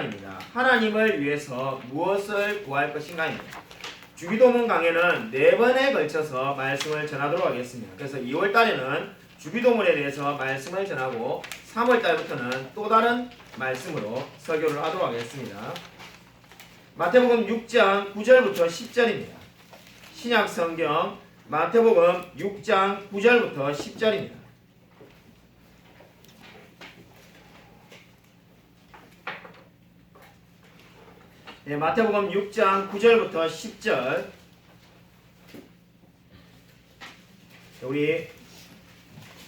입니다. 하나님을 위해서 무엇을 구할 것인가입니다. 주기도문 강해는 4번에 걸쳐서 말씀을 전하도록 하겠습니다. 그래서 2월 달에는 주기도문에 대해서 말씀을 전하고 3월 달부터는 또 다른 말씀으로 설교를 하도록 하겠습니다. 마태복음 6장 9절부터 10절입니다. 신약 성경 마태복음 6장 9절부터 10절입니다. 네, 마태복음 6장 9절부터 10절. 우리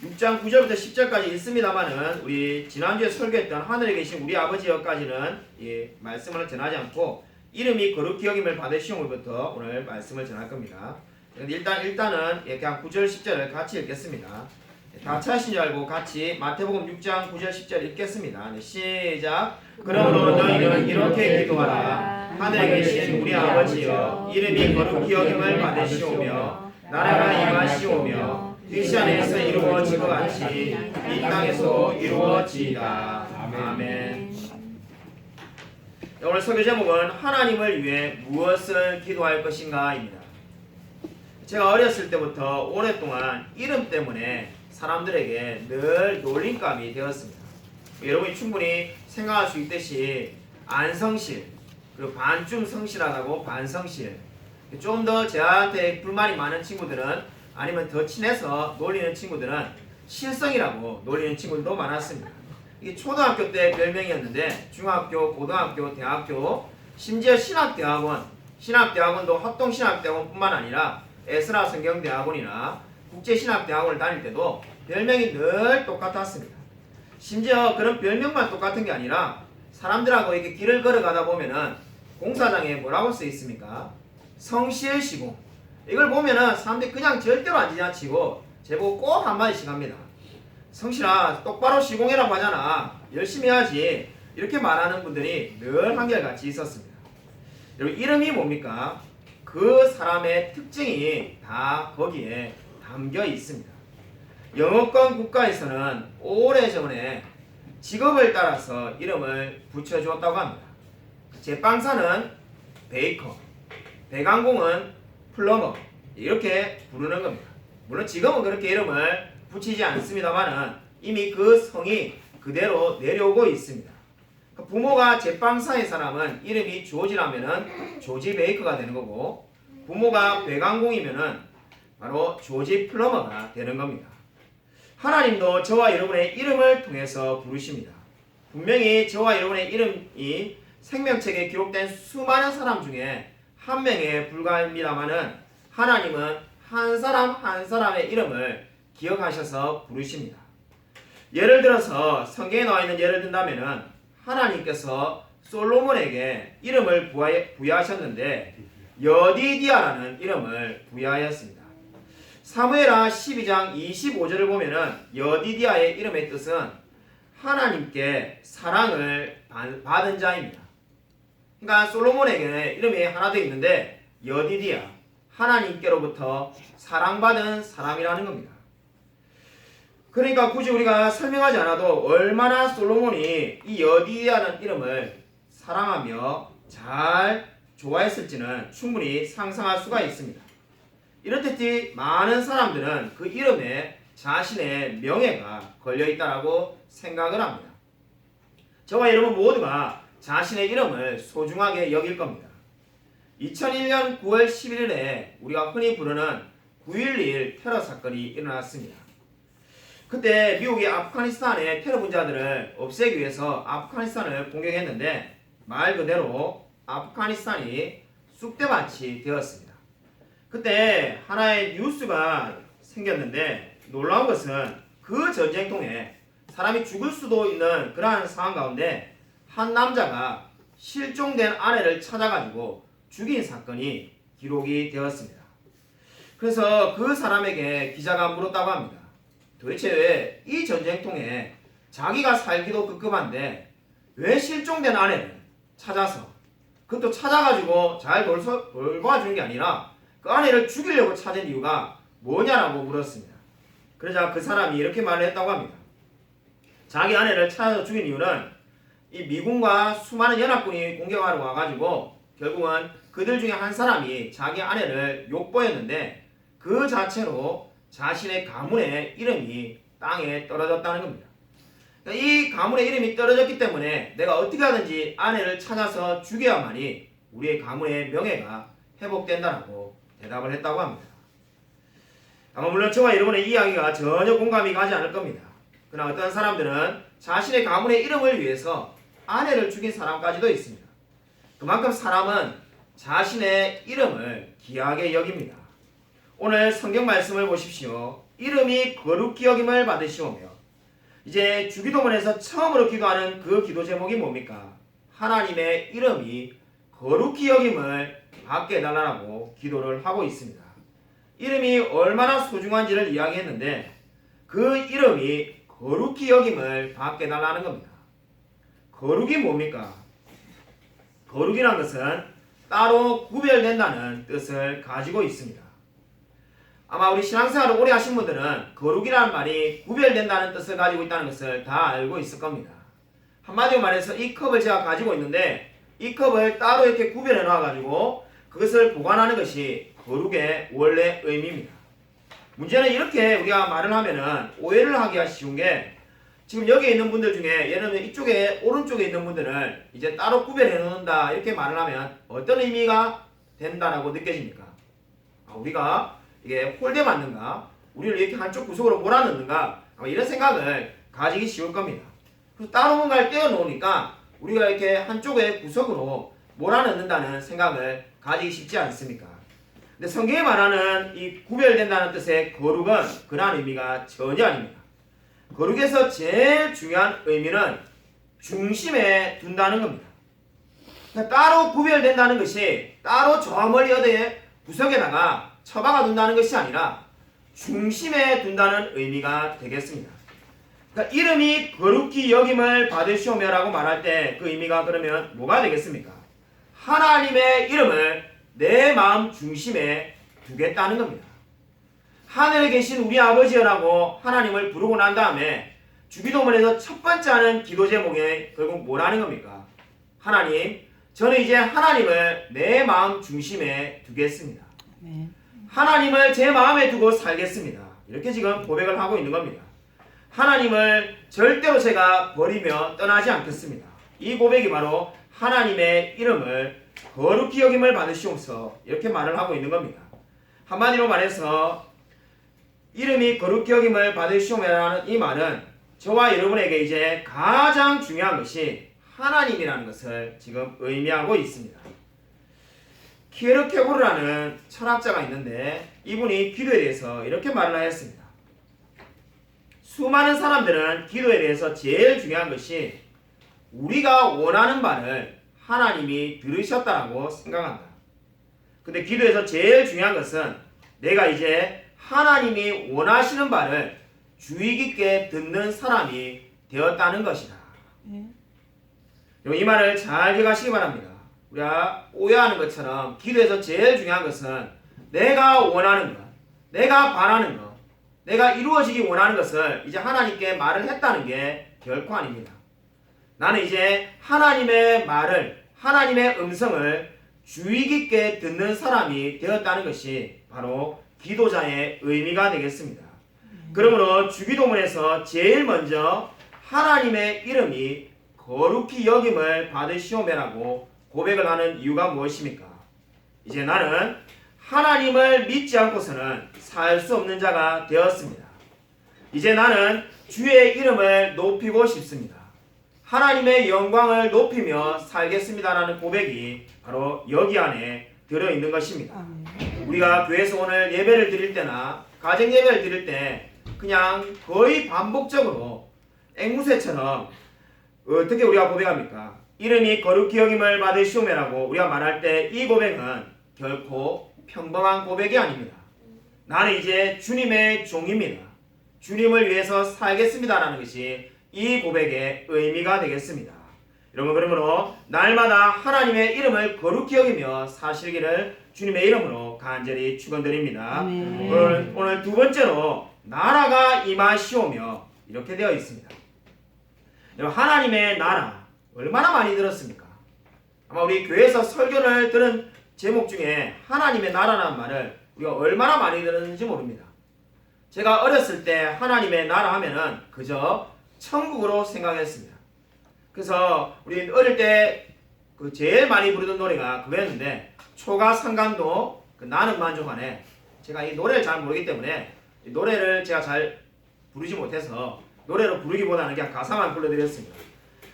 6장 9절부터 10절까지 있습니다만은 우리 지난주에 설교했던 하늘에 계신 우리 아버지여까지는 이 말씀을 전하지 않고 이름이 거룩히 여김을 받으시오므로부터 오늘 말씀을 전할 겁니다. 일단은 그냥 9절 10절을 같이 읽겠습니다. 다 찾으신 줄 알고 같이 마태복음 6장 9절 10절 읽겠습니다. 네, 시작. 그러므로 너희는 이렇게 기도하라. 하늘에 계신 우리 아버지여, 이름이 거룩히 여김을 받으시오며 나라가 임하시오며 뜻이 하늘에서 이루어진 것 같이 이 땅에서 이루어지이다. 아멘. 오늘 설교 제목은 하나님을 위해 무엇을 기도할 것인가입니다. 제가 어렸을 때부터 오랫동안 이름 때문에 사람들에게 늘 놀림감이 되었습니다. 여러분이 충분히 생각할 수 있듯이 안성실, 그리고 반쯤 성실하다고 반성실, 좀 더 저한테 불만이 많은 친구들은, 아니면 더 친해서 놀리는 친구들은 실성이라고 놀리는 친구들도 많았습니다. 이게 초등학교 때 별명이었는데 중학교, 고등학교, 대학교, 심지어 신학대학원도 합동신학대학원뿐만 아니라 에스라 성경대학원이나 국제신학대학원을 다닐 때도 별명이 늘 똑같았습니다. 심지어 그런 별명만 똑같은 게 아니라 사람들하고 이렇게 길을 걸어가다 보면은 공사장에 뭐라고 써 있습니까? 성실시공. 이걸 보면은 사람들이 그냥 절대로 안 지나치고 제보고 꼭 한마디씩 합니다. 성실아, 똑바로 시공해라고 하잖아. 열심히 해야지. 이렇게 말하는 분들이 늘 한결같이 있었습니다. 여러분, 이름이 뭡니까? 그 사람의 특징이 다 거기에 담겨 있습니다. 영어권 국가에서는 오래전에 직업을 따라서 이름을 붙여주었다고 합니다. 제빵사는 베이커, 배관공은 플러머, 이렇게 부르는 겁니다. 물론 지금은 그렇게 이름을 붙이지 않습니다만은 이미 그 성이 그대로 내려오고 있습니다. 부모가 제빵사의 사람은 이름이 조지라면은 조지 베이커가 되는 거고, 부모가 배관공이면은 바로 조지 플러머가 되는 겁니다. 하나님도 저와 여러분의 이름을 통해서 부르십니다. 분명히 저와 여러분의 이름이 생명책에 기록된 수많은 사람 중에 한 명에 불과합니다만은 하나님은 한 사람 한 사람의 이름을 기억하셔서 부르십니다. 예를 들어서 성경에 나와 있는 예를 든다면은 하나님께서 솔로몬에게 이름을 부여하셨는데 여디디아라는 이름을 부여하였습니다. 사무엘하 12장 25절을 보면은 여디디아의 이름의 뜻은 하나님께 사랑을 받은 자입니다. 그러니까 솔로몬에게 이름이 하나 더 있는데 여디디아, 하나님께로부터 사랑받은 사람이라는 겁니다. 그러니까 굳이 우리가 설명하지 않아도 얼마나 솔로몬이 이 여디디아라는 이름을 사랑하며 잘 좋아했을지는 충분히 상상할 수가 있습니다. 이렇듯이 많은 사람들은 그 이름에 자신의 명예가 걸려있다고 생각을 합니다. 저와 여러분 모두가 자신의 이름을 소중하게 여길 겁니다. 2001년 9월 11일에 우리가 흔히 부르는 9.11 테러 사건이 일어났습니다. 그때 미국이 아프가니스탄의 테러 분자들을 없애기 위해서 아프가니스탄을 공격했는데 말 그대로 아프가니스탄이 쑥대밭이 되었습니다. 그때 하나의 뉴스가 생겼는데 놀라운 것은 그 전쟁통에 사람이 죽을 수도 있는 그러한 상황 가운데 한 남자가 실종된 아내를 찾아가지고 죽인 사건이 기록이 되었습니다. 그래서 그 사람에게 기자가 물었다고 합니다. 도대체 왜 이 전쟁통에 자기가 살기도 급급한데 왜 실종된 아내를 찾아서, 그것도 찾아가지고 잘 돌봐주는 게 아니라 그 아내를 죽이려고 찾은 이유가 뭐냐라고 물었습니다. 그러자 그 사람이 이렇게 말을 했다고 합니다. 자기 아내를 찾아서 죽인 이유는 이 미군과 수많은 연합군이 공격하러 와가지고 결국은 그들 중에 한 사람이 자기 아내를 욕보였는데 그 자체로 자신의 가문의 이름이 땅에 떨어졌다는 겁니다. 그러니까 이 가문의 이름이 떨어졌기 때문에 내가 어떻게 하든지 아내를 찾아서 죽여야만이 우리의 가문의 명예가 회복된다라고 대답을 했다고 합니다. 아마 물론 저와 여러분의 이야기가 전혀 공감이 가지 않을 겁니다. 그러나 어떤 사람들은 자신의 가문의 이름을 위해서 아내를 죽인 사람까지도 있습니다. 그만큼 사람은 자신의 이름을 귀하게 여깁니다. 오늘 성경 말씀을 보십시오. 이름이 거룩히 여김을 받으시오며 이제 주기도문에서 처음으로 기도하는 그 기도 제목이 뭡니까? 하나님의 이름이 거룩히 여김을 받게 해달라고 기도를 하고 있습니다. 이름이 얼마나 소중한지를 이야기했는데 그 이름이 거룩히 여김을 받게 해달라는 겁니다. 거룩이 뭡니까? 거룩이라는 것은 따로 구별된다는 뜻을 가지고 있습니다. 아마 우리 신앙생활을 오래 하신 분들은 거룩이라는 말이 구별된다는 뜻을 가지고 있다는 것을 다 알고 있을 겁니다. 한마디로 말해서 이 컵을 제가 가지고 있는데 이 컵을 따로 이렇게 구별해 놔가지고 그것을 보관하는 것이 거룩의 원래 의미입니다. 문제는 이렇게 우리가 말을 하면은 오해를 하기가 쉬운 게 지금 여기 있는 분들 중에 예를 들면 이쪽에 오른쪽에 있는 분들을 이제 따로 구별해 놓는다 이렇게 말을 하면 어떤 의미가 된다라고 느껴집니까? 우리가 이게 홀대 맞는가? 우리를 이렇게 한쪽 구석으로 몰아넣는가? 이런 생각을 가지기 쉬울 겁니다. 그래서 따로 뭔가를 떼어 놓으니까 우리가 이렇게 한쪽의 구석으로 몰아넣는다는 생각을 가지기 쉽지 않습니까? 근데 성경에 말하는 이 구별된다는 뜻의 거룩은 그러한 의미가 전혀 아닙니다. 거룩에서 제일 중요한 의미는 중심에 둔다는 겁니다. 그러니까 따로 구별된다는 것이 따로 저 멀리 어디에 구석에다가 처박아 둔다는 것이 아니라 중심에 둔다는 의미가 되겠습니다. 그러니까 이름이 거룩히 여김을 받으시오며라고 말할 때 그 의미가 그러면 뭐가 되겠습니까? 하나님의 이름을 내 마음 중심에 두겠다는 겁니다. 하늘에 계신 우리 아버지여라고 하나님을 부르고 난 다음에 주기도문에서 첫 번째 하는 기도 제목에 결국 뭐라는 겁니까? 하나님, 저는 이제 하나님을 내 마음 중심에 두겠습니다. 하나님을 제 마음에 두고 살겠습니다. 이렇게 지금 고백을 하고 있는 겁니다. 하나님을 절대로 제가 버리며 떠나지 않겠습니다. 이 고백이 바로 하나님의 이름을 거룩히 여김을 받으시옵소서 이렇게 말을 하고 있는 겁니다. 한마디로 말해서 이름이 거룩히 여김을 받으시오며라는 이 말은 저와 여러분에게 이제 가장 중요한 것이 하나님이라는 것을 지금 의미하고 있습니다. 키에르케고르라는 철학자가 있는데 이분이 기도에 대해서 이렇게 말을 하였습니다. 수많은 사람들은 기도에 대해서 제일 중요한 것이 우리가 원하는 바를 하나님이 들으셨다라고 생각한다. 근데 기도에서 제일 중요한 것은 내가 이제 하나님이 원하시는 바를 주의 깊게 듣는 사람이 되었다는 것이다. 이 말을 잘 기억하시기 바랍니다. 우리가 오해하는 것처럼 기도에서 제일 중요한 것은 내가 원하는 것, 내가 바라는 것, 내가 이루어지기 원하는 것을 이제 하나님께 말을 했다는 게 결코 아닙니다. 나는 이제 하나님의 말을, 하나님의 음성을 주의 깊게 듣는 사람이 되었다는 것이 바로 기도자의 의미가 되겠습니다. 그러므로 주기도문에서 제일 먼저 하나님의 이름이 거룩히 여김을 받으시오며라고 고백을 하는 이유가 무엇입니까? 이제 나는 하나님을 믿지 않고서는 살 수 없는 자가 되었습니다. 이제 나는 주의 이름을 높이고 싶습니다. 하나님의 영광을 높이며 살겠습니다라는 고백이 바로 여기 안에 들어있는 것입니다. 우리가 교회에서 오늘 예배를 드릴 때나 가정 예배를 드릴 때 그냥 거의 반복적으로 앵무새처럼 어떻게 우리가 고백합니까? 이름이 거룩히 여김을 받으시오며라고 우리가 말할 때 이 고백은 결코 평범한 고백이 아닙니다. 나는 이제 주님의 종입니다. 주님을 위해서 살겠습니다라는 것이 이 고백의 의미가 되겠습니다. 여러분, 그러므로 날마다 하나님의 이름을 거룩히 여기며 사시기를 주님의 이름으로 간절히 축원드립니다. 오늘 두 번째로 나라가 임하시오며 이렇게 되어 있습니다. 여러분, 하나님의 나라, 얼마나 많이 들었습니까? 아마 우리 교회에서 설교를 들은 제목 중에 하나님의 나라라는 말을 우리가 얼마나 많이 들었는지 모릅니다. 제가 어렸을 때 하나님의 나라 하면은 그저 천국으로 생각했습니다. 그래서 우리 어릴 때 그 제일 많이 부르던 노래가 그거였는데 초가상간도 그 나는 만족하네. 제가 이 노래를 잘 모르기 때문에 이 노래를 제가 잘 부르지 못해서 노래로 부르기보다는 그냥 가사만 불러드렸습니다.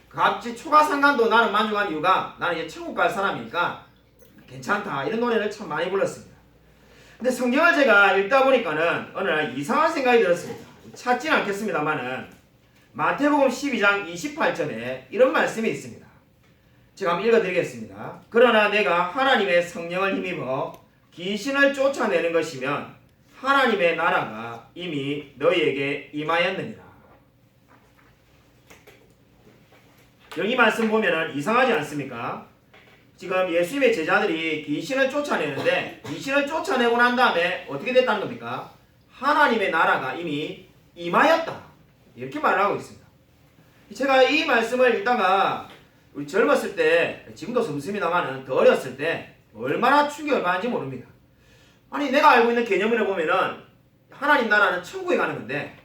갑자기 초가상간도 나는 만족한 이유가 나는 이제 천국 갈 사람이니까 괜찮다 이런 노래를 참 많이 불렀습니다. 근데 성경을 제가 읽다 보니까는 어느 날 이상한 생각이 들었습니다. 찾지는 않겠습니다만은 마태복음 12장 28절에 이런 말씀이 있습니다. 제가 한번 읽어드리겠습니다. 그러나 내가 하나님의 성령을 힘입어 귀신을 쫓아내는 것이면 하나님의 나라가 이미 너희에게 임하였느니라. 여기 말씀 보면은 이상하지 않습니까? 지금 예수님의 제자들이 귀신을 쫓아내는데 귀신을 쫓아내고 난 다음에 어떻게 됐다는 겁니까? 하나님의 나라가 이미 임하였다. 이렇게 말하고 있습니다. 제가 이 말씀을 읽다가 우리 젊었을 때, 지금도 젊습니다만은 더 어렸을 때 얼마나 충격을 받는지 모릅니다. 아니 내가 알고 있는 개념을 보면은 하나님 나라는 천국에 가는 건데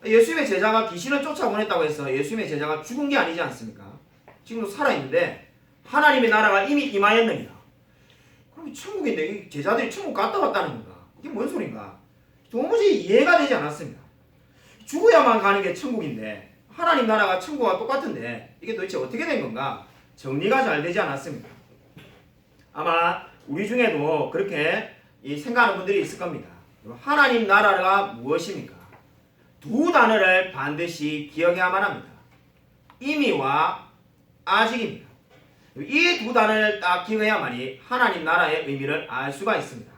예수님의 제자가 귀신을 쫓아보냈다고 해서 예수님의 제자가 죽은 게 아니지 않습니까? 지금도 살아있는데 하나님의 나라가 이미 임하였느니라. 그럼 천국인데 제자들이 천국 갔다 왔다는 건가? 이게 뭔 소린가? 도무지 이해가 되지 않았습니다. 죽어야만 가는 게 천국인데 하나님 나라가 천국과 똑같은데 이게 도대체 어떻게 된 건가? 정리가 잘 되지 않았습니다. 아마 우리 중에도 그렇게 생각하는 분들이 있을 겁니다. 하나님 나라가 무엇입니까? 두 단어를 반드시 기억해야만 합니다. 이미와 아직입니다. 이 두 단어를 딱 기억해야만이 하나님 나라의 의미를 알 수가 있습니다.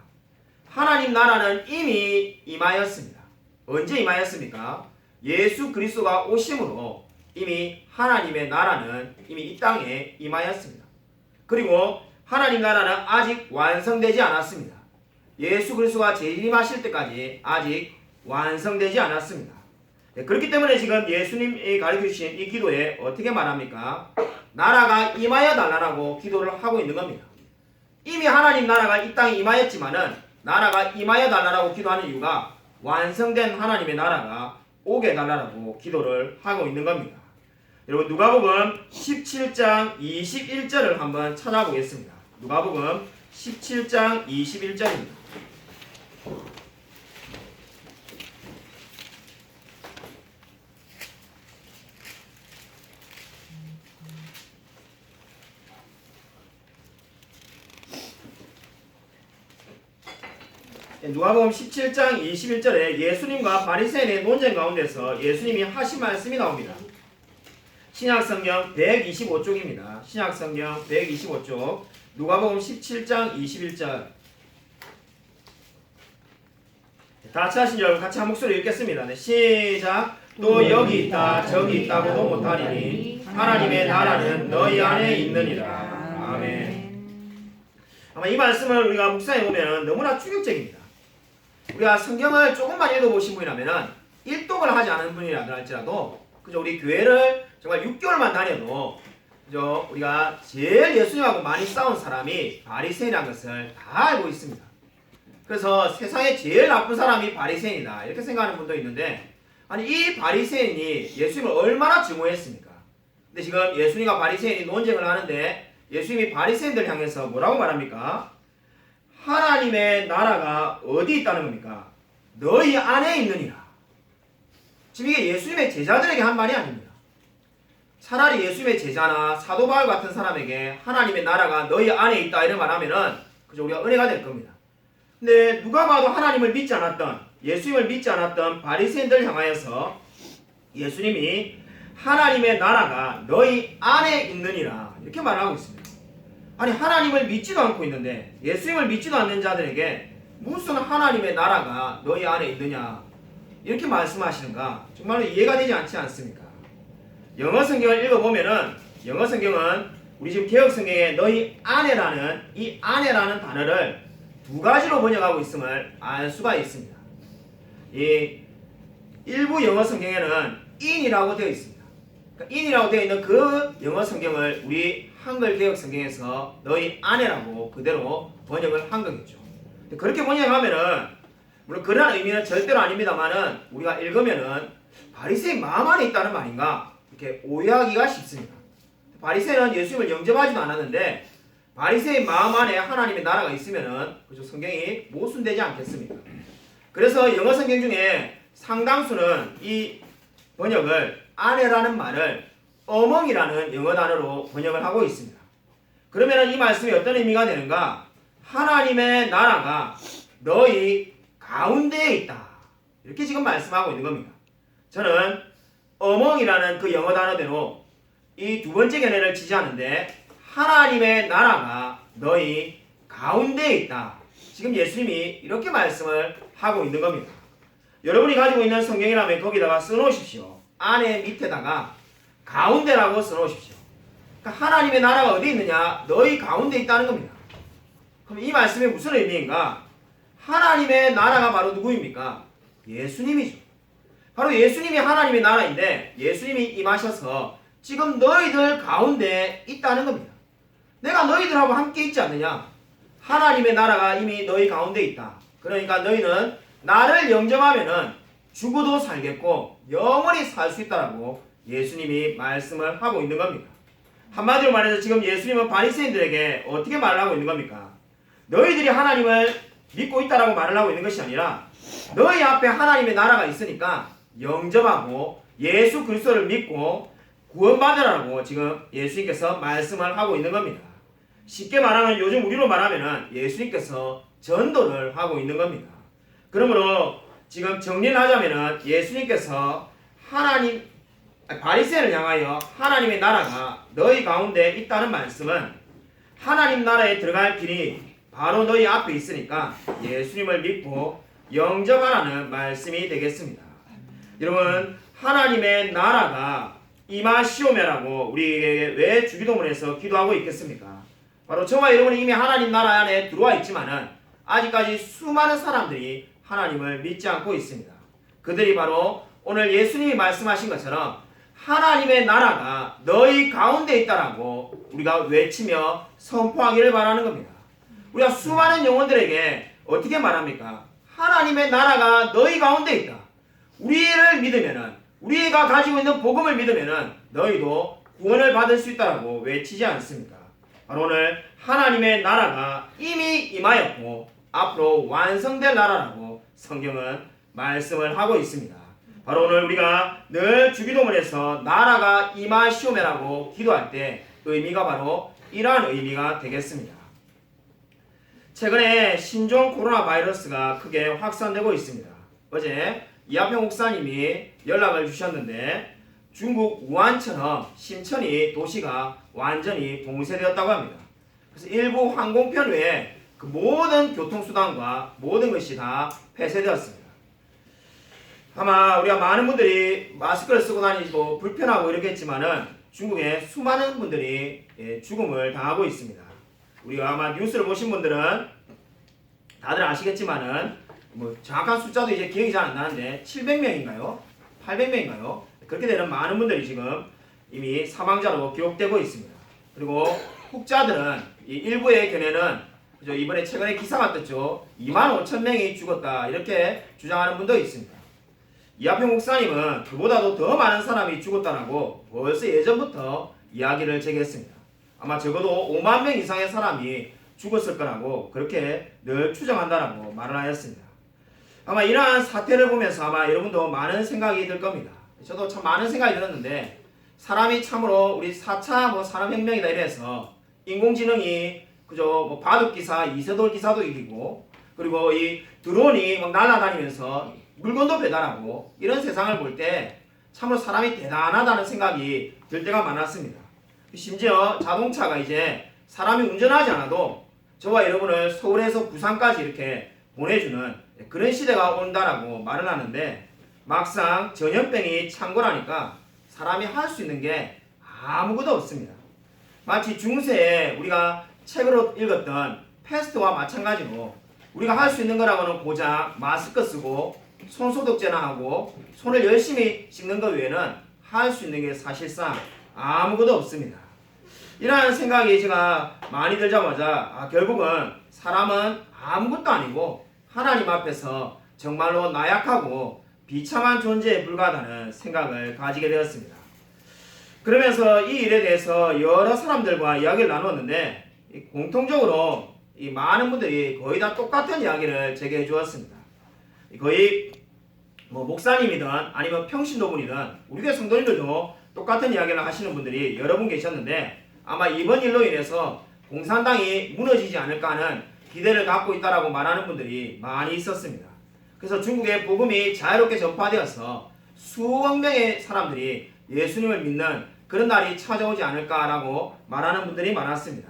하나님 나라는 이미 임하였습니다. 언제 임하였습니까? 예수 그리스도가 오심으로 이미 하나님의 나라는 이미 이 땅에 임하였습니다. 그리고 하나님 나라는 아직 완성되지 않았습니다. 예수 그리스도가 재림하실 때까지 아직 완성되지 않았습니다. 그렇기 때문에 지금 예수님이 가르쳐주신 이 기도에 어떻게 말합니까? 나라가 임하여 달라고 기도를 하고 있는 겁니다. 이미 하나님 나라가 이 땅에 임하였지만은 나라가 임하여 달라고 기도하는 이유가 완성된 하나님의 나라가 오게 해달라고 기도를 하고 있는 겁니다. 여러분 누가복음 17장 21절을 한번 찾아보겠습니다. 누가복음 17장 21절입니다. 누가복음 17장 21절에 예수님과 바리새인의 논쟁 가운데서 예수님이 하신 말씀이 나옵니다. 신약성경 125쪽입니다. 신약성경 125쪽 누가복음 17장 21절 다 같이 하신 여러분 같이 한 목소리 읽겠습니다. 네, 시작. 또 여기 있다 저기 있다고도 못하리니 하나님의 나라는 너희 안에 있느니라. 아멘. 아마 이 말씀을 우리가 묵상해 보면 너무나 충격적입니다. 우리가 성경을 조금만 읽어보신 분이라면은 일독을 하지 않은 분이라도 할지라도 그저 우리 교회를 정말 6개월만 다녀도 그저 우리가 제일 예수님하고 많이 싸운 사람이 바리새인이라는 것을 다 알고 있습니다. 그래서 세상에 제일 나쁜 사람이 바리새인이다 이렇게 생각하는 분도 있는데 아니 이 바리새인이 예수님을 얼마나 증오했습니까? 근데 지금 예수님과 바리새인이 논쟁을 하는데 예수님이 바리새인들 향해서 뭐라고 말합니까? 하나님의 나라가 어디 있다는 겁니까? 너희 안에 있느니라. 지금 이게 예수님의 제자들에게 한 말이 아닙니다. 차라리 예수님의 제자나 사도 바울 같은 사람에게 하나님의 나라가 너희 안에 있다 이런 말 하면은 그저 우리가 은혜가 될 겁니다. 근데 누가 봐도 하나님을 믿지 않았던 예수님을 믿지 않았던 바리새인들 향하여서 예수님이 하나님의 나라가 너희 안에 있느니라 이렇게 말하고 있습니다. 아니 하나님을 믿지도 않고 있는데 예수님을 믿지도 않는 자들에게 무슨 하나님의 나라가 너희 안에 있느냐 이렇게 말씀하시는가 정말로 이해가 되지 않지 않습니까? 영어 성경을 읽어보면은 영어 성경은 우리 지금 개혁 성경에 너희 안에라는 이 안에라는 단어를 두 가지로 번역하고 있음을 알 수가 있습니다. 이 일부 영어 성경에는 in이라고 되어 있습니다. 그러니까 in이라고 되어 있는 그 영어 성경을 우리 한글 개혁 성경에서 너희 아내라고 그대로 번역을 한 거겠죠. 그렇게 번역하면은 물론 그런 의미는 절대로 아닙니다만은 우리가 읽으면은 바리새인 마음 안에 있다는 말인가 이렇게 오해하기가 쉽습니다. 바리새인은 예수님을 영접하지도 않았는데 바리새인 마음 안에 하나님의 나라가 있으면은 그죠 성경이 모순되지 않겠습니까? 그래서 영어 성경 중에 상당수는 이 번역을 아내라는 말을 어멍이라는 영어 단어로 번역을 하고 있습니다. 그러면 이 말씀이 어떤 의미가 되는가? 하나님의 나라가 너희 가운데에 있다. 이렇게 지금 말씀하고 있는 겁니다. 저는 어멍이라는 그 영어 단어대로 이 두 번째 견해를 지지하는데 하나님의 나라가 너희 가운데에 있다. 지금 예수님이 이렇게 말씀을 하고 있는 겁니다. 여러분이 가지고 있는 성경이라면 거기다가 써놓으십시오. 안에 밑에다가 가운데라고 써놓으십시오. 그러니까 하나님의 나라가 어디 있느냐? 너희 가운데 있다는 겁니다. 그럼 이 말씀이 무슨 의미인가? 하나님의 나라가 바로 누구입니까? 예수님이죠. 바로 예수님이 하나님의 나라인데 예수님이 임하셔서 지금 너희들 가운데 있다는 겁니다. 내가 너희들하고 함께 있지 않느냐? 하나님의 나라가 이미 너희 가운데 있다. 그러니까 너희는 나를 영접하면은 죽어도 살겠고 영원히 살 수 있다라고 예수님이 말씀을 하고 있는 겁니다. 한마디로 말해서 지금 예수님은 바리새인들에게 어떻게 말을 하고 있는 겁니까? 너희들이 하나님을 믿고 있다라고 말을 하고 있는 것이 아니라 너희 앞에 하나님의 나라가 있으니까 영접하고 예수 그리스도를 믿고 구원받으라고 지금 예수님께서 말씀을 하고 있는 겁니다. 쉽게 말하면 요즘 우리로 말하면은 예수님께서 전도를 하고 있는 겁니다. 그러므로 지금 정리를 하자면은 예수님께서 바리새인을 향하여 하나님의 나라가 너희 가운데 있다는 말씀은 하나님 나라에 들어갈 길이 바로 너희 앞에 있으니까 예수님을 믿고 영접하라는 말씀이 되겠습니다. 여러분 하나님의 나라가 임하시오메라고 우리에게 왜 주기도문에서 기도하고 있겠습니까? 바로 저와 여러분이 이미 하나님 나라 안에 들어와 있지만은 아직까지 수많은 사람들이 하나님을 믿지 않고 있습니다. 그들이 바로 오늘 예수님이 말씀하신 것처럼 하나님의 나라가 너희 가운데 있다라고 우리가 외치며 선포하기를 바라는 겁니다. 우리가 수많은 영혼들에게 어떻게 말합니까? 하나님의 나라가 너희 가운데 있다. 우리를 믿으면은 우리가 가지고 있는 복음을 믿으면은 너희도 구원을 받을 수 있다라고 외치지 않습니까? 바로 오늘 하나님의 나라가 이미 임하였고 앞으로 완성될 나라라고 성경은 말씀을 하고 있습니다. 바로 오늘 우리가 늘 주기도문에서 나라가 임하시오메라고 기도할 때 의미가 바로 이러한 의미가 되겠습니다. 최근에 신종 코로나 바이러스가 크게 확산되고 있습니다. 어제 이하평 목사님이 연락을 주셨는데 중국 우한처럼 신천이 도시가 완전히 봉쇄되었다고 합니다. 그래서 일부 항공편 외에 그 모든 교통수단과 모든 것이 다 폐쇄되었습니다. 아마 우리가 많은 분들이 마스크를 쓰고 다니고 불편하고 이러겠지만은 중국에 수많은 분들이 죽음을 당하고 있습니다. 우리가 아마 뉴스를 보신 분들은 다들 아시겠지만은 뭐 정확한 숫자도 이제 기억이 잘 안 나는데 700명인가요? 800명인가요? 그렇게 되는 많은 분들이 지금 이미 사망자로 기록되고 있습니다. 그리고 혹자들은 이 일부의 견해는 그죠? 이번에 최근에 기사가 떴죠. 25,000명이 죽었다 이렇게 주장하는 분도 있습니다. 이하평 목사님은 그보다도 더 많은 사람이 죽었다라고 벌써 예전부터 이야기를 제기했습니다. 아마 적어도 5만 명 이상의 사람이 죽었을 거라고 그렇게 늘 추정한다라고 말을 하였습니다. 아마 이러한 사태를 보면서 아마 여러분도 많은 생각이 들 겁니다. 저도 참 많은 생각이 들었는데 사람이 참으로 우리 4차 산업혁명이다 이래서 인공지능이 그저 뭐 바둑기사 이세돌 기사도 이기고 그리고 이 드론이 막 날아다니면서 물건도 배달하고 이런 세상을 볼 때 참으로 사람이 대단하다는 생각이 들 때가 많았습니다. 심지어 자동차가 이제 사람이 운전하지 않아도 저와 여러분을 서울에서 부산까지 이렇게 보내주는 그런 시대가 온다라고 말을 하는데 막상 전염병이 창궐하니까 사람이 할 수 있는 게 아무것도 없습니다. 마치 중세에 우리가 책으로 읽었던 패스트와 마찬가지로 우리가 할 수 있는 거라고는 고작 마스크 쓰고 손소독제나 하고 손을 열심히 씻는 것 외에는 할 수 있는 게 사실상 아무것도 없습니다. 이러한 생각이 제가 많이 들자마자 결국은 사람은 아무것도 아니고 하나님 앞에서 정말로 나약하고 비참한 존재에 불과하다는 생각을 가지게 되었습니다. 그러면서 이 일에 대해서 여러 사람들과 이야기를 나누었는데 공통적으로 이 많은 분들이 거의 다 똑같은 이야기를 제게 해주었습니다. 거의 목사님이든 아니면 평신도분이든 우리 교회 성도님들도 똑같은 이야기를 하시는 분들이 여러 분 계셨는데 아마 이번 일로 인해서 공산당이 무너지지 않을까 하는 기대를 갖고 있다라고 말하는 분들이 많이 있었습니다. 그래서 중국의 복음이 자유롭게 전파되어서 수억 명의 사람들이 예수님을 믿는 그런 날이 찾아오지 않을까라고 말하는 분들이 많았습니다.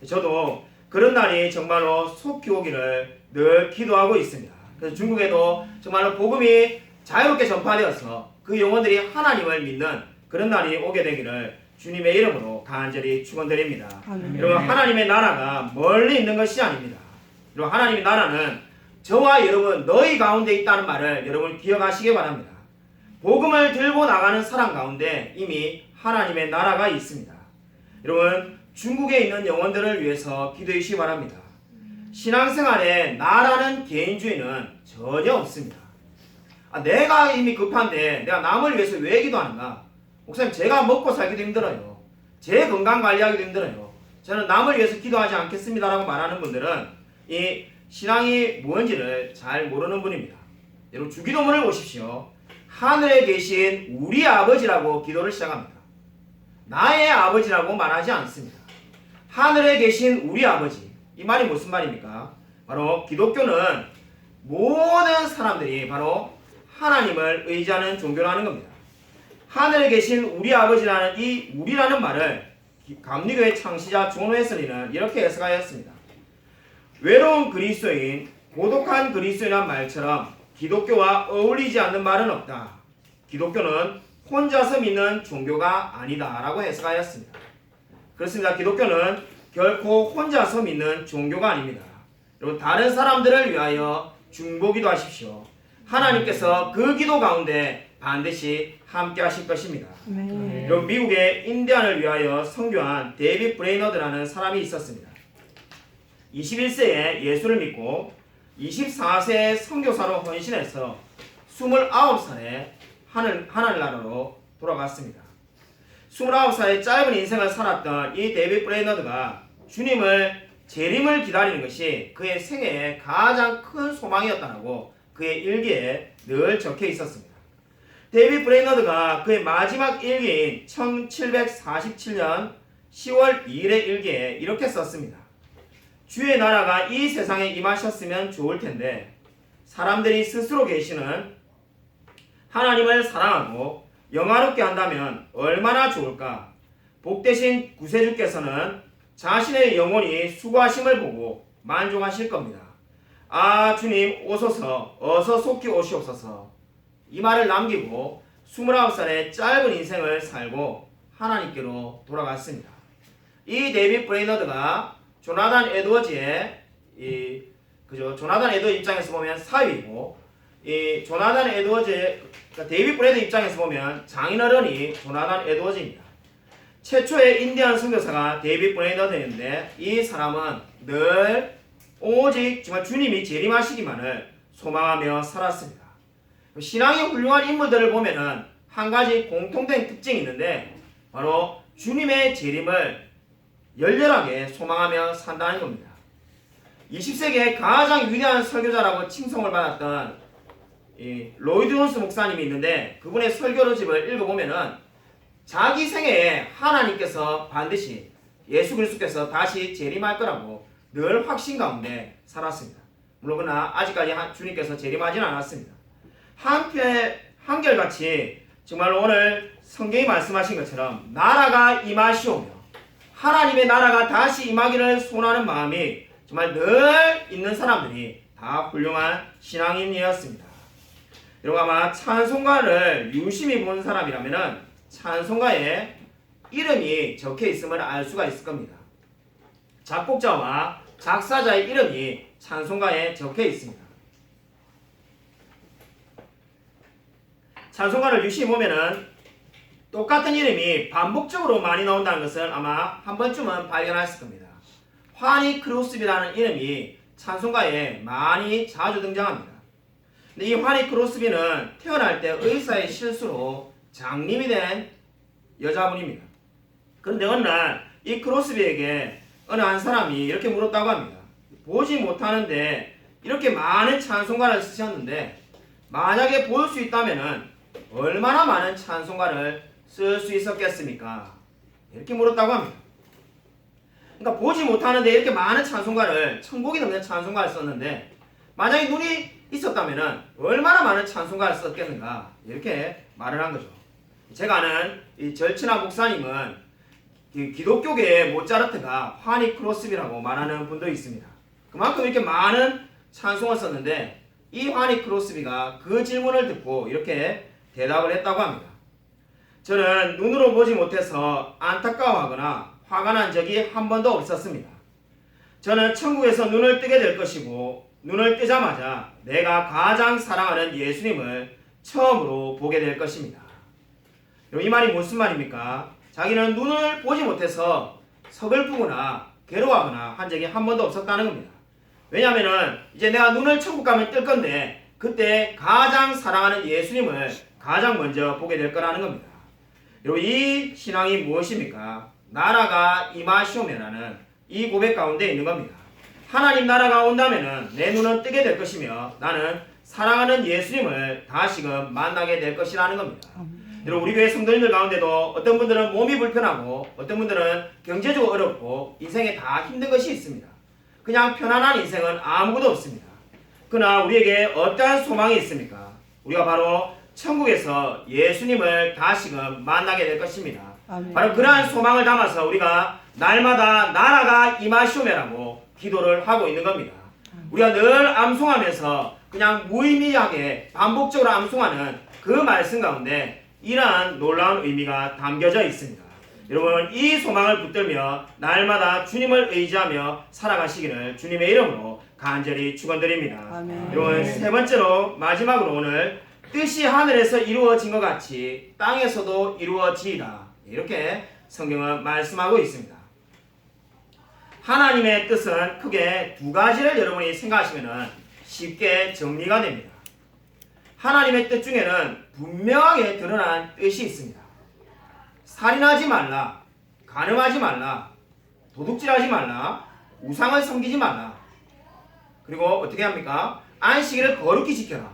저도 그런 날이 정말로 속히 오기를 늘 기도하고 있습니다. 그래서 중국에도 정말로 복음이 자유롭게 전파되어서 그 영혼들이 하나님을 믿는 그런 날이 오게 되기를 주님의 이름으로 간절히 축원드립니다. 여러분, 하나님의 나라가 멀리 있는 것이 아닙니다. 여러분, 하나님의 나라는 저와 여러분 너희 가운데 있다는 말을 여러분 기억하시기 바랍니다. 복음을 들고 나가는 사람 가운데 이미 하나님의 나라가 있습니다. 여러분, 중국에 있는 영혼들을 위해서 기도해 주시기 바랍니다. 신앙생활에 나라는 개인주의는 전혀 없습니다. 내가 이미 급한데 내가 남을 위해서 왜 기도하는가? 목사님, 제가 먹고 살기도 힘들어요. 제 건강 관리하기도 힘들어요. 저는 남을 위해서 기도하지 않겠습니다라고 말하는 분들은 이 신앙이 뭔지를 잘 모르는 분입니다. 여러분, 주기도문을 보십시오. 하늘에 계신 우리 아버지라고 기도를 시작합니다. 나의 아버지라고 말하지 않습니다. 하늘에 계신 우리 아버지. 이 말이 무슨 말입니까? 바로 기독교는 모든 사람들이 바로 하나님을 의지하는 종교라는 겁니다. 하늘에 계신 우리 아버지라는 이 우리라는 말을 감리교의 창시자 존 웨슬리는 이렇게 해석하였습니다. 외로운 그리스도인, 고독한 그리스도인이란 말처럼 기독교와 어울리지 않는 말은 없다. 기독교는 혼자서 믿는 종교가 아니다 라고 해석하였습니다. 그렇습니다. 기독교는 결코 혼자서 믿는 종교가 아닙니다. 여러분, 다른 사람들을 위하여 중보기도 하십시오. 하나님께서 그 기도 가운데 반드시 함께 하실 것입니다. 여러분, 미국의 인디안을 위하여 선교한 데이빗 브레이너드라는 사람이 있었습니다. 21세에 예수를 믿고 24세에 선교사로 헌신해서 29살에 하늘나라로 돌아갔습니다. 29살의 짧은 인생을 살았던 이 데이빗 브레이너드가 주님을 재림을 기다리는 것이 그의 생애의 가장 큰 소망이었다고 그의 일기에 늘 적혀 있었습니다. 데이빗 브레이너드가 그의 마지막 일기인 1747년 10월 2일의 일기에 이렇게 썼습니다. 주의 나라가 이 세상에 임하셨으면 좋을 텐데 사람들이 스스로 계시는 하나님을 사랑하고 영화롭게 한다면 얼마나 좋을까. 복되신 구세주께서는 자신의 영혼이 수고하심을 보고 만족하실 겁니다. 아, 주님 오소서, 어서 속히 오시옵소서. 이 말을 남기고 29살의 짧은 인생을 살고 하나님께로 돌아갔습니다. 이 데이빗 브레이너드가 조나단 에드워즈의 조나단 에드워즈 입장에서 보면 사위이고, 이 조나단 에드워즈의 데이빗 브레이너드 입장에서 보면 장인어른이 조나단 에드워즈입니다. 최초의 인디안 선교사가 데이빗 브레이너드였는데 이 사람은 늘 오직 정말 주님이 재림하시기만을 소망하며 살았습니다. 신앙이 훌륭한 인물들을 보면은 한 가지 공통된 특징이 있는데 바로 주님의 재림을 열렬하게 소망하며 산다는 겁니다. 20세기의 가장 위대한 설교자라고 칭송을 받았던 로이드 존스 목사님이 있는데 그분의 설교집을 읽어보면은 자기 생애에 하나님께서 반드시 예수 그리스도께서 다시 재림할 거라고 늘 확신 가운데 살았습니다. 물론 그러나 아직까지 주님께서 재림하지는 않았습니다. 한결같이 정말로 오늘 성경이 말씀하신 것처럼 나라가 임하시오며 하나님의 나라가 다시 임하기를 소원하는 마음이 정말 늘 있는 사람들이 다 훌륭한 신앙인이었습니다. 여러분, 아마 찬송가를 유심히 본 사람이라면 찬송가에 이름이 적혀 있음을 알 수가 있을 겁니다. 작곡자와 작사자의 이름이 찬송가에 적혀 있습니다. 찬송가를 유심히 보면은 똑같은 이름이 반복적으로 많이 나온다는 것을 아마 한 번쯤은 발견하셨을 겁니다. 환희 크로스비라는 이름이 찬송가에 많이 자주 등장합니다. 근데 이 환희 크로스비는 태어날 때 의사의 실수로 장님이 된 여자분입니다. 그런데 어느 날 이 크로스비에게 어느 한 사람이 이렇게 물었다고 합니다. 보지 못하는데 이렇게 많은 찬송가를 쓰셨는데 만약에 볼 수 있다면 얼마나 많은 찬송가를 쓸 수 있었겠습니까? 이렇게 물었다고 합니다. 그러니까 보지 못하는데 이렇게 많은 찬송가를 1000곡이 넘는 찬송가를 썼는데 만약에 눈이 있었다면 얼마나 많은 찬송가를 썼겠는가 이렇게 말을 한 거죠. 제가 아는 이 절친한 목사님은 기독교계의 모차르트가 환희 크로스비라고 말하는 분도 있습니다. 그만큼 이렇게 많은 찬송을 썼는데 이 환희 크로스비가 그 질문을 듣고 이렇게 대답을 했다고 합니다. 저는 눈으로 보지 못해서 안타까워하거나 화가 난 적이 한 번도 없었습니다. 저는 천국에서 눈을 뜨게 될 것이고 눈을 뜨자마자 내가 가장 사랑하는 예수님을 처음으로 보게 될 것입니다. 이 말이 무슨 말입니까? 자기는 눈을 보지 못해서 서글프거나 괴로워하거나 한 적이 한 번도 없었다는 겁니다. 왜냐하면 이제 내가 눈을 천국 가면 뜰 건데 그때 가장 사랑하는 예수님을 가장 먼저 보게 될 거라는 겁니다. 여러분 이 신앙이 무엇입니까? 나라가 임하시오면라는 이 고백 가운데 있는 겁니다. 하나님 나라가 온다면 내 눈은 뜨게 될 것이며 나는 사랑하는 예수님을 다시금 만나게 될 것이라는 겁니다. 여러분 우리 교회 성도님들 가운데도 어떤 분들은 몸이 불편하고 어떤 분들은 경제적으로 어렵고 인생에 다 힘든 것이 있습니다. 그냥 편안한 인생은 아무것도 없습니다. 그러나 우리에게 어떠한 소망이 있습니까? 우리가 바로 천국에서 예수님을 다시금 만나게 될 것입니다. 아멘. 바로 그러한 소망을 담아서 우리가 날마다 나라가 임하시오매라고 기도를 하고 있는 겁니다. 우리가 늘 암송하면서 그냥 무의미하게 반복적으로 암송하는 그 말씀 가운데 이러한 놀라운 의미가 담겨져 있습니다. 여러분 이 소망을 붙들며 날마다 주님을 의지하며 살아가시기를 주님의 이름으로 간절히 축원드립니다. 아멘. 여러분 세 번째로 마지막으로 오늘 뜻이 하늘에서 이루어진 것 같이 땅에서도 이루어지이다 이렇게 성경은 말씀하고 있습니다. 하나님의 뜻은 크게 두 가지를 여러분이 생각하시면 쉽게 정리가 됩니다. 하나님의 뜻 중에는 분명하게 드러난 뜻이 있습니다. 살인하지 말라, 간음하지 말라, 도둑질하지 말라, 우상을 섬기지 말라. 그리고 어떻게 합니까? 안식일을 거룩히 지켜라.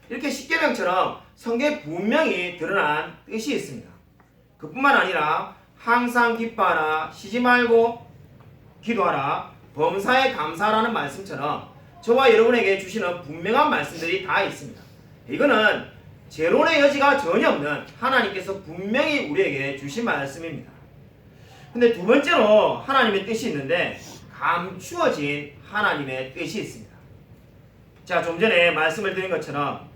이렇게 십계명처럼 성경에 분명히 드러난 뜻이 있습니다. 그뿐만 아니라 항상 기뻐하라, 쉬지 말고 기도하라, 범사에 감사하라는 말씀처럼 저와 여러분에게 주시는 분명한 말씀들이 다 있습니다. 이거는 재론의 여지가 전혀 없는 하나님께서 분명히 우리에게 주신 말씀입니다. 근데 두 번째로 하나님의 뜻이 있는데 감추어진 하나님의 뜻이 있습니다. 자, 좀 전에 말씀을 드린 것처럼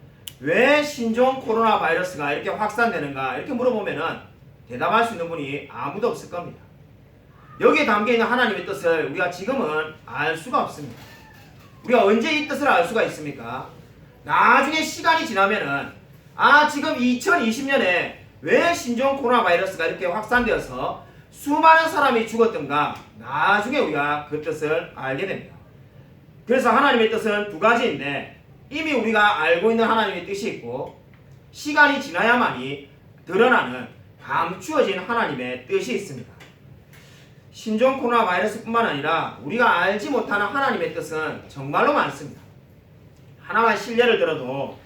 왜 신종 코로나 바이러스가 이렇게 확산되는가 이렇게 물어보면은 대답할 수 있는 분이 아무도 없을 겁니다. 여기에 담겨있는 하나님의 뜻을 우리가 지금은 알 수가 없습니다. 우리가 언제 이 뜻을 알 수가 있습니까? 나중에 시간이 지나면은 지금 2020년에 왜 신종 코로나 바이러스가 이렇게 확산되어서 수많은 사람이 죽었던가 나중에 우리가 그 뜻을 알게 됩니다. 그래서 하나님의 뜻은 두 가지인데 이미 우리가 알고 있는 하나님의 뜻이 있고 시간이 지나야만이 드러나는 감추어진 하나님의 뜻이 있습니다. 신종 코로나 바이러스뿐만 아니라 우리가 알지 못하는 하나님의 뜻은 정말로 많습니다. 하나만 실례를 들어도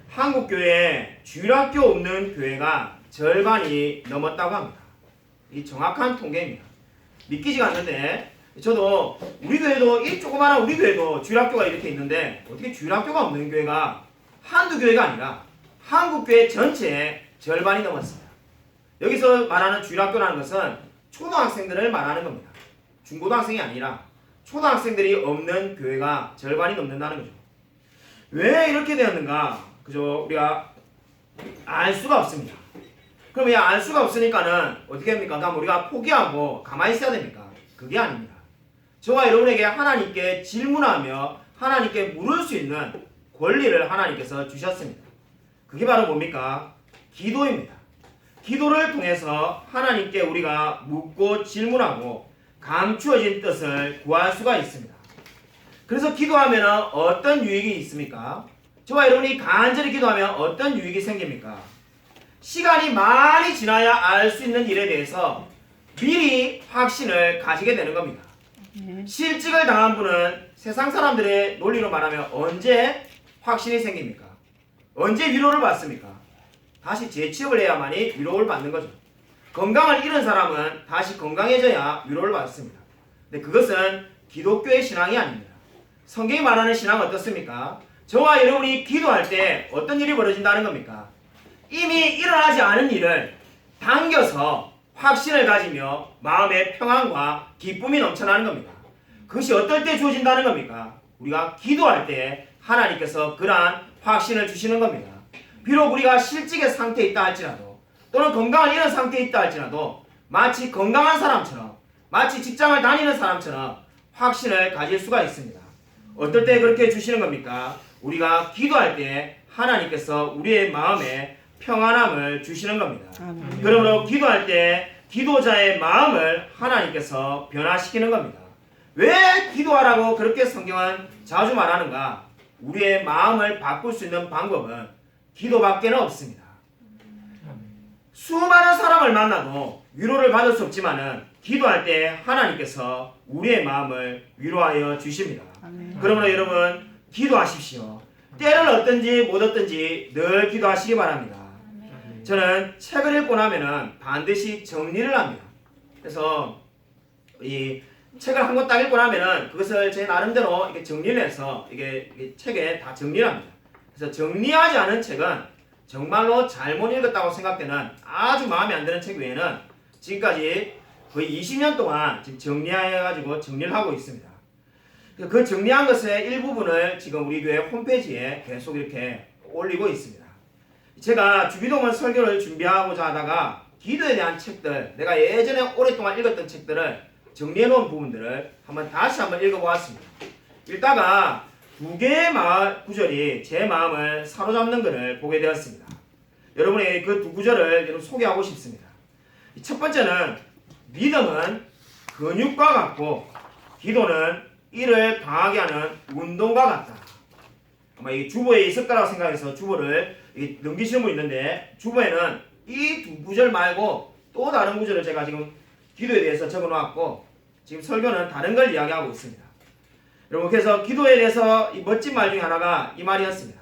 한국교회에 주일학교 없는 교회가 절반이 넘었다고 합니다. 이 정확한 통계입니다. 믿기지가 않는데 저도 우리 교회도 이 조그마한 우리 교회도 주일학교가 이렇게 있는데 어떻게 주일학교가 없는 교회가 한두 교회가 아니라 한국교회 전체의 절반이 넘었습니다. 여기서 말하는 주일학교라는 것은 초등학생들을 말하는 겁니다. 중고등학생이 아니라 초등학생들이 없는 교회가 절반이 넘는다는 거죠. 왜 이렇게 되었는가? 그죠? 우리가 알 수가 없습니다. 그럼 왜 알 수가 없으니까는 어떻게 합니까? 그럼 우리가 포기하고 가만히 있어야 됩니까? 그게 아닙니다. 저와 여러분에게 하나님께 질문하며 하나님께 물을 수 있는 권리를 하나님께서 주셨습니다. 그게 바로 뭡니까? 기도입니다. 기도를 통해서 하나님께 우리가 묻고 질문하고 감추어진 뜻을 구할 수가 있습니다. 그래서 기도하면 어떤 유익이 있습니까? 저와 여러분이 간절히 기도하면 어떤 유익이 생깁니까? 시간이 많이 지나야 알 수 있는 일에 대해서 미리 확신을 가지게 되는 겁니다. 실직을 당한 분은 세상 사람들의 논리로 말하면 언제 확신이 생깁니까? 언제 위로를 받습니까? 다시 재취업을 해야만이 위로를 받는 거죠. 건강을 잃은 사람은 다시 건강해져야 위로를 받습니다. 근데 그것은 기독교의 신앙이 아닙니다. 성경이 말하는 신앙은 어떻습니까? 저와 여러분이 기도할 때 어떤 일이 벌어진다는 겁니까? 이미 일어나지 않은 일을 당겨서 확신을 가지며 마음의 평안과 기쁨이 넘쳐나는 겁니다. 그것이 어떨 때 주어진다는 겁니까? 우리가 기도할 때 하나님께서 그러한 확신을 주시는 겁니다. 비록 우리가 실직의 상태에 있다 할지라도 또는 건강을 잃은 상태에 있다 할지라도 마치 건강한 사람처럼 마치 직장을 다니는 사람처럼 확신을 가질 수가 있습니다. 어떨 때 그렇게 주시는 겁니까? 우리가 기도할 때 하나님께서 우리의 마음에 평안함을 주시는 겁니다. 그러므로 기도할 때 기도자의 마음을 하나님께서 변화시키는 겁니다. 왜 기도하라고 그렇게 성경은 자주 말하는가? 우리의 마음을 바꿀 수 있는 방법은 기도밖에는 없습니다. 수많은 사람을 만나도 위로를 받을 수 없지만은 기도할 때 하나님께서 우리의 마음을 위로하여 주십니다. 그러므로 여러분 기도하십시오. 때를 얻든지 못 얻든지 늘 기도하시기 바랍니다. 저는 책을 읽고 나면은 반드시 정리를 합니다. 그래서 이 책을 한 권 딱 읽고 나면은 그것을 제 나름대로 이렇게 정리를 해서 이게 책에 다 정리를 합니다. 그래서 정리하지 않은 책은 정말로 잘못 읽었다고 생각되는 아주 마음에 안 드는 책 외에는 지금까지 거의 20년 동안 지금 정리해가지고 정리를 하고 있습니다. 그 정리한 것의 일부분을 지금 우리 교회 홈페이지에 계속 이렇게 올리고 있습니다. 제가 주기도문 설교를 준비하고자 하다가 기도에 대한 책들, 내가 예전에 오랫동안 읽었던 책들을 정리해 놓은 부분들을 다시 한번 읽어보았습니다. 읽다가 두 개의 구절이 제 마음을 사로잡는 것을 보게 되었습니다. 여러분의 그 두 구절을 여러분 소개하고 싶습니다. 첫 번째는 믿음은 근육과 같고 기도는 이를 강하게 하는 운동과 같다. 아마 이 주보에 있을 거라고 생각해서 주보를 넘기시는 분이 있는데 주보에는 이 두 구절 말고 또 다른 구절을 제가 지금 기도에 대해서 적어 놓았고 지금 설교는 다른 걸 이야기하고 있습니다. 여러분 그래서 기도에 대해서 이 멋진 말 중에 하나가 이 말이었습니다.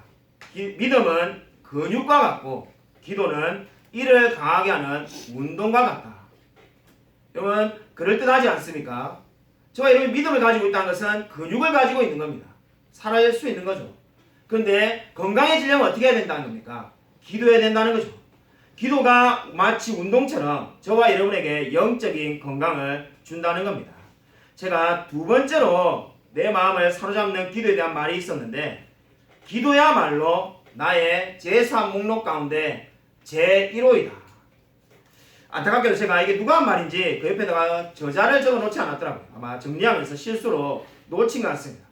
믿음은 근육과 같고 기도는 이를 강하게 하는 운동과 같다. 여러분 그럴듯하지 않습니까? 저와 여러분이 믿음을 가지고 있다는 것은 근육을 가지고 있는 겁니다. 살아낼 수 있는 거죠. 그런데 건강해지려면 어떻게 해야 된다는 겁니까? 기도해야 된다는 거죠. 기도가 마치 운동처럼 저와 여러분에게 영적인 건강을 준다는 겁니다. 제가 두 번째로 내 마음을 사로잡는 기도에 대한 말이 있었는데 기도야말로 나의 제사 목록 가운데 제1호이다. 안타깝게도 제가 이게 누가 한 말인지 그 옆에다가 저자를 적어 놓지 않았더라고요. 아마 정리하면서 실수로 놓친 것 같습니다.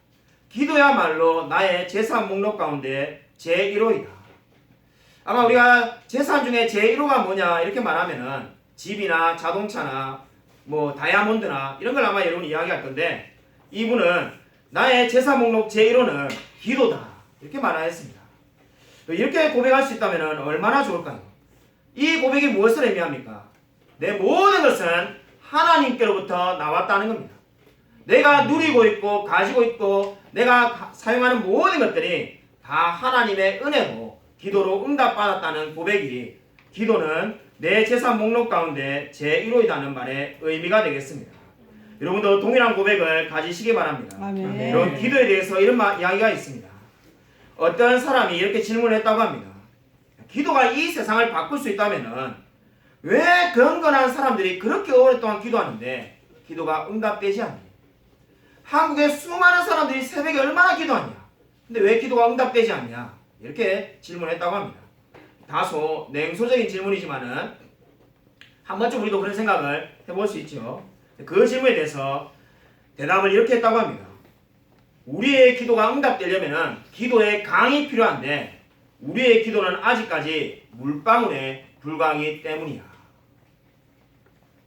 기도야말로 나의 재산 목록 가운데 제1호이다. 아마 우리가 재산 중에 제1호가 뭐냐 이렇게 말하면은 집이나 자동차나 뭐 다이아몬드나 이런 걸 아마 여러분이 이야기할 건데 이분은 나의 재산 목록 제1호는 기도다 이렇게 말하였습니다. 이렇게 고백할 수 있다면 얼마나 좋을까요? 이 고백이 무엇을 의미합니까? 내 모든 것은 하나님께로부터 나왔다는 겁니다. 내가 누리고 있고 가지고 있고 내가 사용하는 모든 것들이 다 하나님의 은혜로 기도로 응답받았다는 고백이 기도는 내 재산 목록 가운데 제1호이라는 말의 의미가 되겠습니다. 여러분도 동일한 고백을 가지시기 바랍니다. 아멘. 여러분 기도에 대해서 이런 이야기가 있습니다. 어떤 사람이 이렇게 질문을 했다고 합니다. 기도가 이 세상을 바꿀 수 있다면 왜 경건한 사람들이 그렇게 오랫동안 기도하는데 기도가 응답되지 않니? 한국에 수많은 사람들이 새벽에 얼마나 기도하냐? 근데 왜 기도가 응답되지 않냐? 이렇게 질문했다고 합니다. 다소 냉소적인 질문이지만은 한 번쯤 우리도 그런 생각을 해볼 수 있죠. 그 질문에 대해서 대답을 이렇게 했다고 합니다. 우리의 기도가 응답되려면 기도의 강이 필요한데 우리의 기도는 아직까지 물방울에 불가하기 때문이야.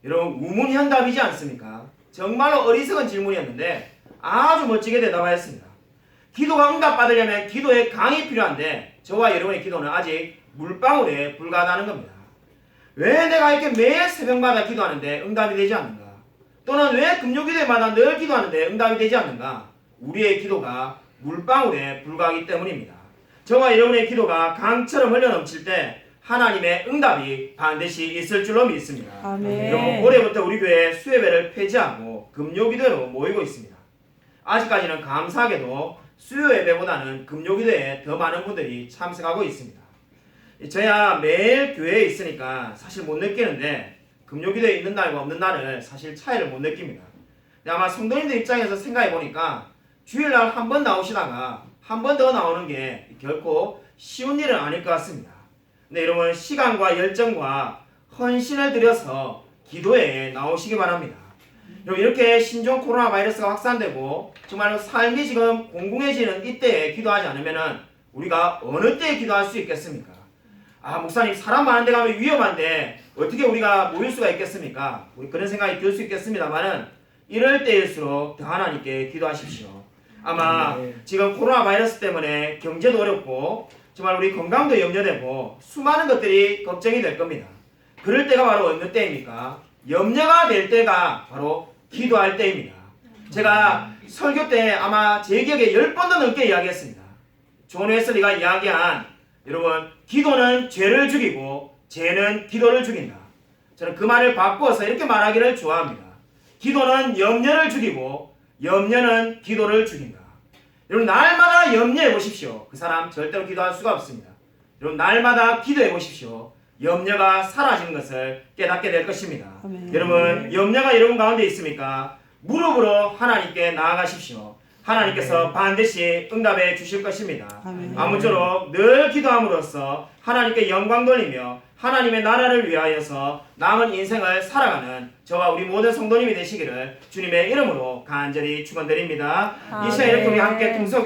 여러분, 우문현답이지 않습니까? 정말로 어리석은 질문이었는데 아주 멋지게 대답하였습니다. 기도가 응답받으려면 기도의 강이 필요한데 저와 여러분의 기도는 아직 물방울에 불과하다는 겁니다. 왜 내가 이렇게 매일 새벽마다 기도하는데 응답이 되지 않는가? 또는 왜 금요기도마다 늘 기도하는데 응답이 되지 않는가? 우리의 기도가 물방울에 불과하기 때문입니다. 저와 여러분의 기도가 강처럼 흘러넘칠 때 하나님의 응답이 반드시 있을 줄로 믿습니다. 아멘. 여러분, 올해부터 우리 교회 수요예배를 폐지하고 금요기도로 모이고 있습니다. 아직까지는 감사하게도 수요예배보다는 금요기도에 더 많은 분들이 참석하고 있습니다. 저야 매일 교회에 있으니까 사실 못 느끼는데 금요기도에 있는 날과 없는 날을 사실 차이를 못 느낍니다. 근데 아마 성도님들 입장에서 생각해 보니까 주일날 한 번 나오시다가 한 번 더 나오는 게 결코 쉬운 일은 아닐 것 같습니다. 근데 여러분, 시간과 열정과 헌신을 들여서 기도에 나오시기 바랍니다. 여러분, 이렇게 신종 코로나 바이러스가 확산되고 정말로 삶이 지금 공공해지는 이때에 기도하지 않으면 우리가 어느 때에 기도할 수 있겠습니까? 아, 목사님, 사람 많은 데 가면 위험한데 어떻게 우리가 모일 수가 있겠습니까? 우리 그런 생각이 들 수 있겠습니다만은 이럴 때일수록 더 하나님께 기도하십시오. 아마 지금 코로나 바이러스 때문에 경제도 어렵고 정말 우리 건강도 염려되고 수많은 것들이 걱정이 될 겁니다. 그럴 때가 바로 어느 때입니까? 염려가 될 때가 바로 기도할 때입니다. 제가 설교 때 아마 제 기억에 10번도 넘게 이야기했습니다. 존 웨슬리가 이야기한, 여러분, 기도는 죄를 죽이고 죄는 기도를 죽인다. 저는 그 말을 바꾸어서 이렇게 말하기를 좋아합니다. 기도는 염려를 죽이고 염려는 기도를 죽인다. 여러분, 날마다 염려해 보십시오. 그 사람 절대로 기도할 수가 없습니다. 여러분, 날마다 기도해 보십시오. 염려가 사라지는 것을 깨닫게 될 것입니다. 아멘. 여러분, 염려가 여러분 가운데 있습니까? 무릎으로 하나님께 나아가십시오. 하나님께서 반드시 응답해 주실 것입니다. 아멘. 아무쪼록 늘 기도함으로써 하나님께 영광 돌리며 하나님의 나라를 위하여서 남은 인생을 살아가는 저와 우리 모든 성도님이 되시기를 주님의 이름으로 간절히 축원드립니다. 이 시간 이렇게 우리 함께 통성